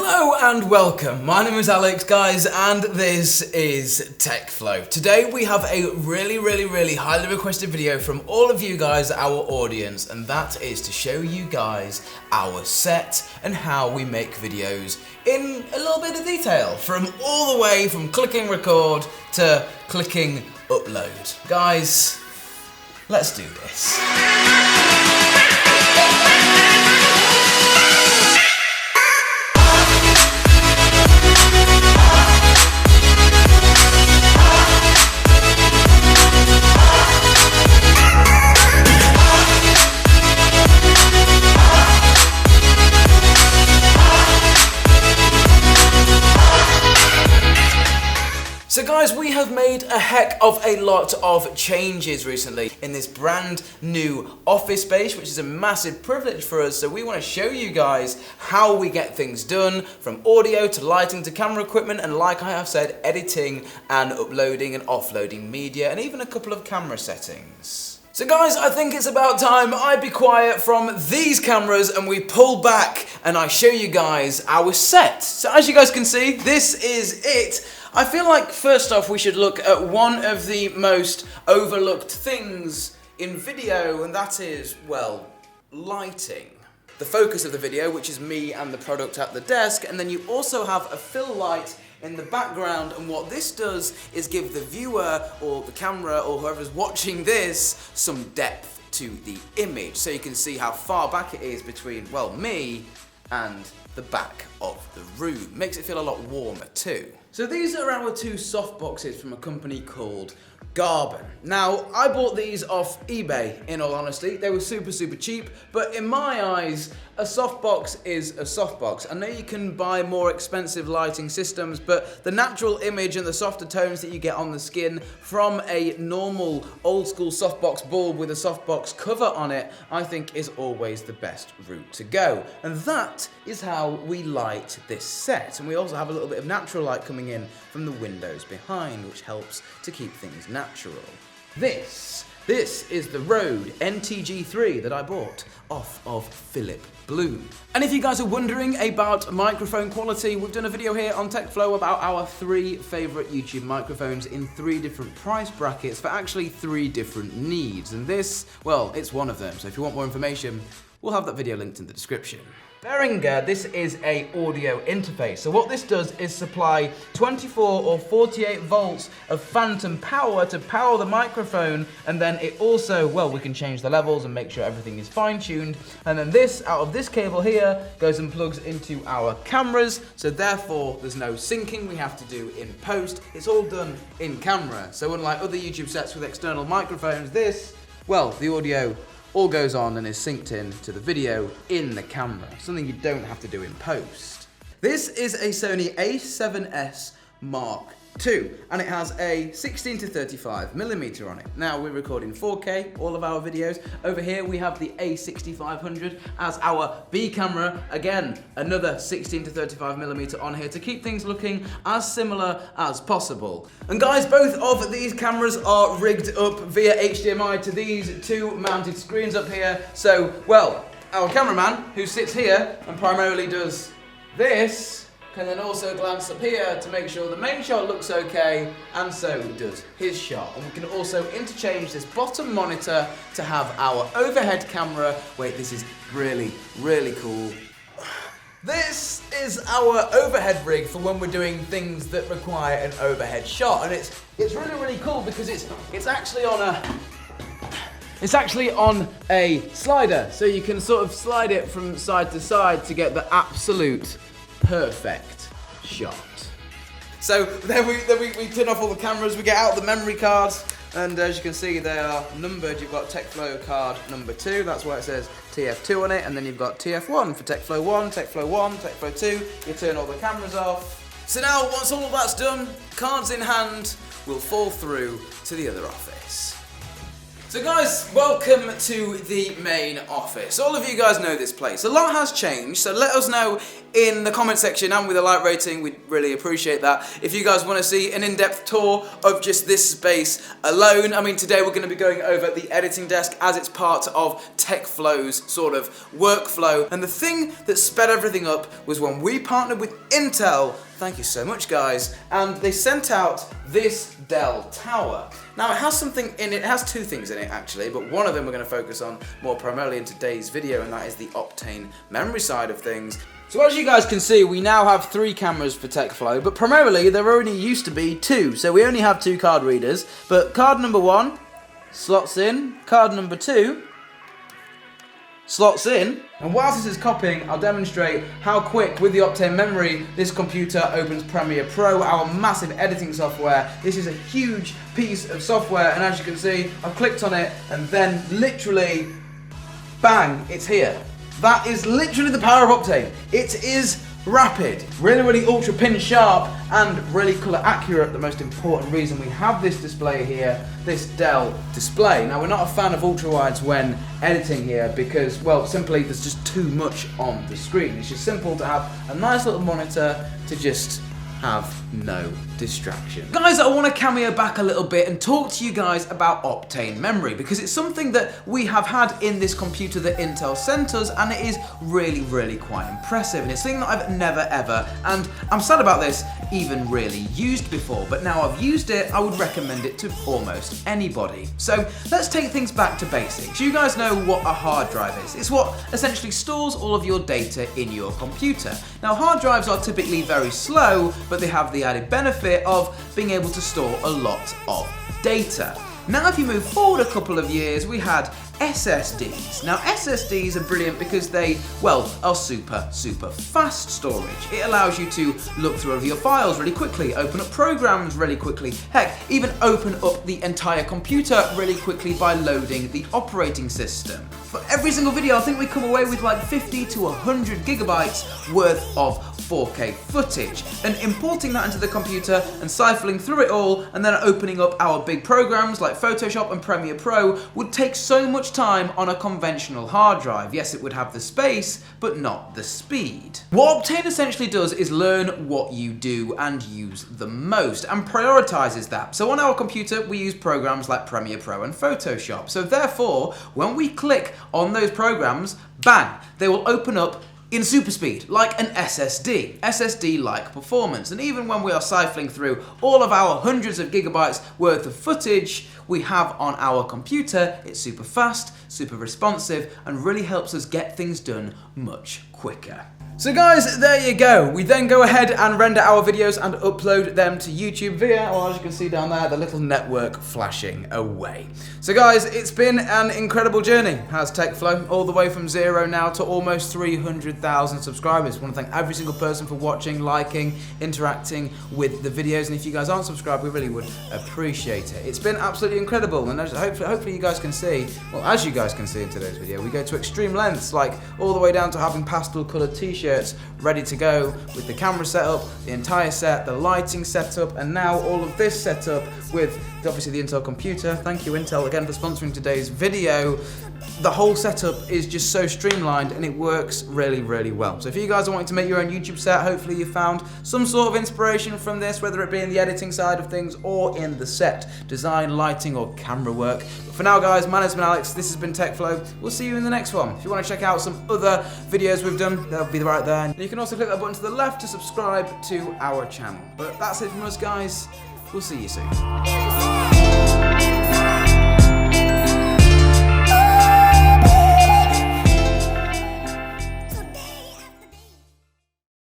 Hello and welcome. My name is Alex, guys, and this is TechFlow. Today we have a really highly requested video from all of you guys, our audience, and that is to show you guys our set and how we make videos in a little bit of detail, from all the way from clicking record to clicking upload. Guys, let's do this. So guys, we have made a heck of a lot of changes recently in this brand new office space, which is a massive privilege for us. So we want to show you guys how we get things done, from audio to lighting to camera equipment, and like I have said, editing and uploading and offloading media, and even a couple of camera settings. So guys, I think it's about time I be quiet from these cameras and we pull back and I show you guys our set. So as you guys can see, this is it. I feel like first off we should look at one of the most overlooked things in video, and that is, well, lighting. The focus of the video, which is me and the product at the desk, and then you also have a fill light in the background, and what this does is give the viewer or the camera or whoever's watching this some depth to the image, so you can see how far back it is between, well, me and the back of the room. Makes it feel a lot warmer too. So these are our two softboxes from a company called Garben. Now, I bought these off eBay, in all honesty. They were super cheap, but in my eyes, a softbox is a softbox. I know you can buy more expensive lighting systems, but the natural image and the softer tones that you get on the skin from a normal old school softbox bulb with a softbox cover on it, I think is always the best route to go. And that is how we light this set. And we also have a little bit of natural light coming in from the windows behind, which helps to keep things natural. This is the Rode NTG3 that I bought off of Philip Bloom. And if you guys are wondering about microphone quality, we've done a video here on TechFlow about our 3 favorite YouTube microphones in 3 different price brackets for actually 3 different needs. And this, well, it's one of them. So if you want more information, we'll have that video linked in the description. Behringer, this is a audio interface. So what this does is supply 24 or 48 volts of phantom power to power the microphone, and then it also, well, we can change the levels and make sure everything is fine-tuned. And then this, out of this cable here, goes and plugs into our cameras, so therefore there's no syncing we have to do in post. It's all done in camera. So unlike other YouTube sets with external microphones, this, well, the audio all goes on and is synced in to the video in the camera, something you don't have to do in post. This is a Sony A7S Mark II, and it has a 16 to 35mm on it. Now we're recording 4K, all of our videos. Over here we have the A6500 as our B camera. Again, another 16 to 35mm on here to keep things looking as similar as possible. And guys, both of these cameras are rigged up via HDMI to these 2 mounted screens up here. So, well, our cameraman, who sits here and primarily does this, can then also glance up here to make sure the main shot looks okay, and so does his shot. And we can also interchange this bottom monitor to have our overhead camera. Wait, this is really cool. This is our overhead rig for when we're doing things that require an overhead shot, and it's really cool because it's actually on a slider, so you can sort of slide it from side to side to get the absolute perfect shot. So then we turn off all the cameras, we get out the memory cards, and as you can see they are numbered. You've got TechFlow card number 2, that's why it says TF2 on it, and then you've got TF1 for TechFlow 1, TechFlow 1, TechFlow 2. You turn all the cameras off. So now once all of that's done, cards in hand, we'll fall through to the other office. So guys, welcome to the main office. All of you guys know this place. A lot has changed, so let us know in the comment section and with a like rating. We'd really appreciate that. If you guys want to see an in-depth tour of just this space alone, I mean, today we're going to be going over the editing desk as it's part of TechFlow's sort of workflow. And the thing that sped everything up was when we partnered with Intel. Thank you so much, guys. And they sent out this Dell tower. Now it has something in it, it has two things in it actually, but one of them we're going to focus on more primarily in today's video, and that is the Optane memory side of things. So as you guys can see, we now have 3 cameras for TechFlow, but primarily there only used to be 2. So we only have 2 card readers, but card number 1 slots in, card number 2 slots in. And whilst this is copying, I'll demonstrate how quick with the Optane memory this computer opens Premiere Pro, our massive editing software. This is a huge piece of software, and as you can see, I've clicked on it and then literally, bang, it's here. That is literally the power of Optane. It is rapid, really ultra pin sharp and really colour accurate. The most important reason we have this display here, this Dell display. Now we're not a fan of ultra wides when editing here because, well, simply there's just too much on the screen. It's just simple to have a nice little monitor to just have no distraction. Guys, I want to cameo back a little bit and talk to you guys about Optane memory, because it's something that we have had in this computer that Intel sent us, and it is really quite impressive, and it's something that I've never ever, and I'm sad about this, even really used before, but now I've used it, I would recommend it to almost anybody. So let's take things back to basics. You guys know what a hard drive is. It's what essentially stores all of your data in your computer. Now hard drives are typically very slow, but they have the added benefit of being able to store a lot of data. Now if you move forward a couple of years, we had SSDs. Now SSDs are brilliant because they, well, are super fast storage. It allows you to look through your files really quickly, open up programs really quickly, heck, even open up the entire computer really quickly by loading the operating system. For every single video, I think we come away with like 50 to 100 gigabytes worth of 4K footage, and importing that into the computer and siphoning through it all and then opening up our big programs like Photoshop and Premiere Pro would take so much time on a conventional hard drive. Yes, it would have the space, but not the speed. What Optane essentially does is learn what you do and use the most and prioritizes that. So on our computer, we use programs like Premiere Pro and Photoshop. So therefore, when we click on those programs, bang, they will open up in super speed, like an SSD. SSD-like performance. And even when we are siphoning through all of our hundreds of gigabytes worth of footage we have on our computer, it's super fast, super responsive, and really helps us get things done much quicker. So guys, there you go. We then go ahead and render our videos and upload them to YouTube via, well, as you can see down there, the little network flashing away. So guys, it's been an incredible journey. How's TechFlow? All the way from 0 now to almost 300,000 subscribers. I want to thank every single person for watching, liking, interacting with the videos, and if you guys aren't subscribed, we really would appreciate it. It's been absolutely incredible, and hopefully you guys can see, well, as you guys can see in today's video, we go to extreme lengths, like all the way down to having pastel coloured t-shirts ready to go with the camera setup, the entire set, the lighting setup, and now all of this setup with obviously the Intel computer. Thank you Intel again for sponsoring today's video. The whole setup is just so streamlined and it works really well. So if you guys are wanting to make your own YouTube set, hopefully you found some sort of inspiration from this, whether it be in the editing side of things or in the set design, lighting or camera work. But for now guys, my name's been Alex, this has been TechFlow. We'll see you in the next one. If you want to check out some other videos we've done, they'll be right there. And you can also click that button to the left to subscribe to our channel. But that's it from us guys, we'll see you soon.